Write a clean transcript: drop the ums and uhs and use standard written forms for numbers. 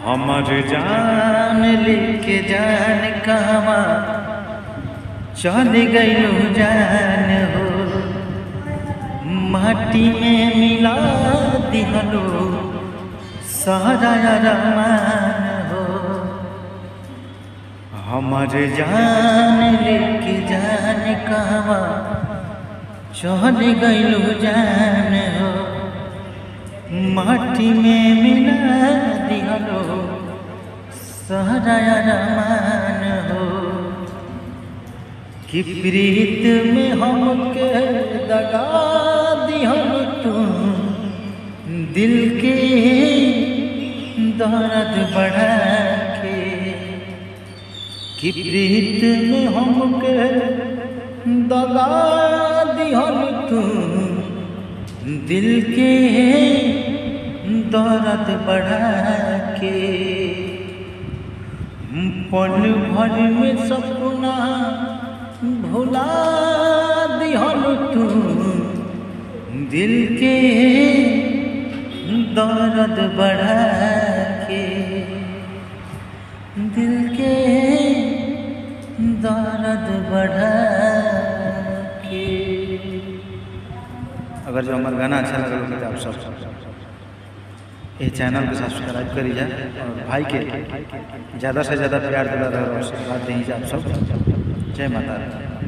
हमर जान लेके जान कहवा चल गइलू जान हो, माटी में मिला दिहलो सारा अरमान हो। हमर जान लेके जान कहवा चल गइलू जान हो, माटी में मिला दिहलो सारा अरमान हो। कि प्रीत में हमके दगा दिहल तू, दिल के दर्द बढ़ा के। कि प्रीत में हमके दगा दिहल तू, दिल के दर्द बढ़ा के। पल भर में सपना भुला दिहल तू, दिल के दर्द बढ़ा के। दिल के दर्द बढ़ा के। अगर जो हमारा गाना अच्छा लगा तो आप सब ये चैनल को सब्सक्राइब करी जाए और भाई के ज़्यादा से ज़्यादा प्यार दिला रहे और आशीर्वाद दें आप सब। जय माता दी।